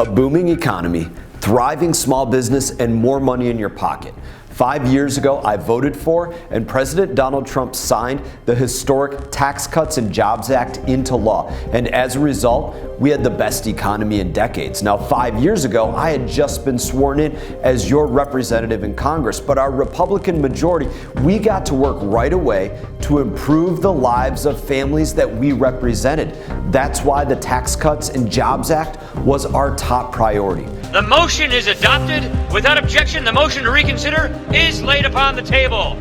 A booming economy, thriving small business, and more money in your pocket. 5 years ago, I voted for and President Donald Trump signed the historic Tax Cuts and Jobs Act into law. And as a result, we had the best economy in decades. Now, 5 years ago, I had just been sworn in as your representative in Congress, but our Republican majority, we got to work right away to improve the lives of families that we represented. That's why the Tax Cuts and Jobs Act was our top priority. The motion is adopted. Without objection, the motion to reconsider is laid upon the table.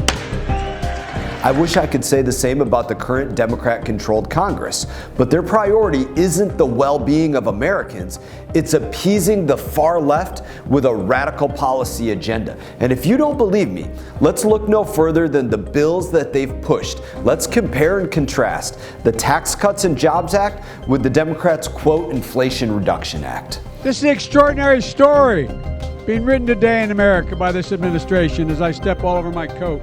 I wish I could say the same about the current Democrat-controlled Congress, but their priority isn't the well-being of Americans, it's appeasing the far left with a radical policy agenda. And if you don't believe me, let's look no further than the bills that they've pushed. Let's compare and contrast the Tax Cuts and Jobs Act with the Democrats' quote Inflation Reduction Act. This is an extraordinary story being written today in America by this administration as I step all over my coat.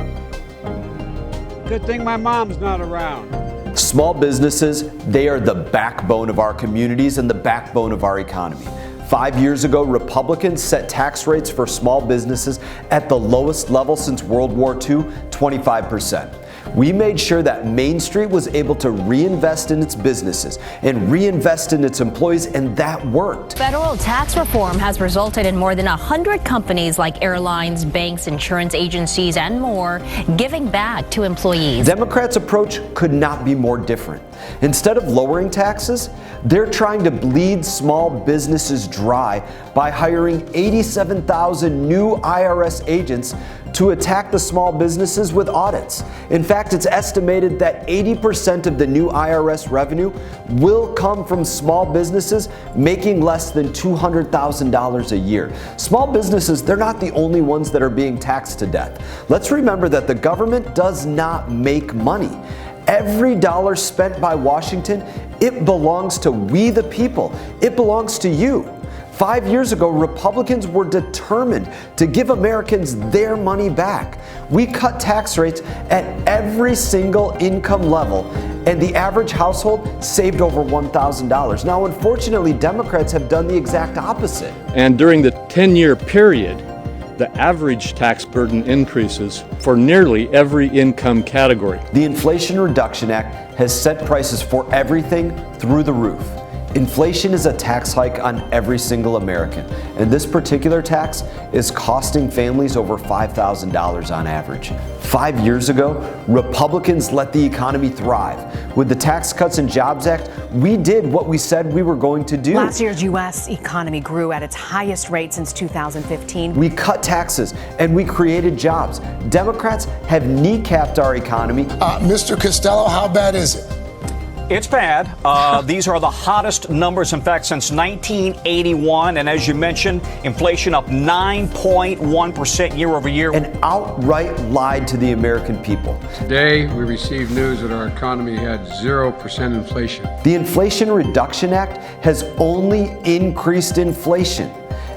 Good thing my mom's not around. Small businesses, they are the backbone of our communities and the backbone of our economy. 5 years ago, Republicans set tax rates for small businesses at the lowest level since World War II, 25%. We made sure that Main Street was able to reinvest in its businesses and reinvest in its employees, and that worked. Federal tax reform has resulted in more than 100 companies like airlines, banks, insurance agencies, and more giving back to employees. Democrats' approach could not be more different. Instead of lowering taxes, they're trying to bleed small businesses dry by hiring 87,000 new IRS agents to attack the small businesses with audits. In fact, it's estimated that 80% of the new IRS revenue will come from small businesses making less than $200,000 a year. Small businesses, they're not the only ones that are being taxed to death. Let's remember that the government does not make money. Every dollar spent by Washington, it belongs to we the people. It belongs to you. 5 years ago, Republicans were determined to give Americans their money back. We cut tax rates at every single income level, and the average household saved over $1,000. Now, unfortunately, Democrats have done the exact opposite. And during the 10-year period, the average tax burden increases for nearly every income category. The Inflation Reduction Act has sent prices for everything through the roof. Inflation is a tax hike on every single American, and this particular tax is costing families over $5,000 on average. 5 years ago, Republicans let the economy thrive. With the Tax Cuts and Jobs Act, we did what we said we were going to do. Last year's U.S. economy grew at its highest rate since 2015. We cut taxes and we created jobs. Democrats have kneecapped our economy. Mr. Costello, how bad is it? It's bad. These are the hottest numbers, in fact, since 1981. And as you mentioned, inflation up 9.1% year over year. And outright lied to the American people. Today, we received news that our economy had 0% inflation. The Inflation Reduction Act has only increased inflation.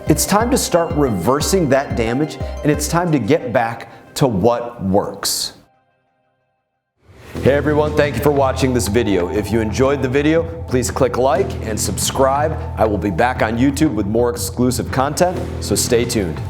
It's time to start reversing that damage, and it's time to get back to what works. Hey everyone, thank you for watching this video. If you enjoyed the video, please click like and subscribe. I will be back on YouTube with more exclusive content, so stay tuned.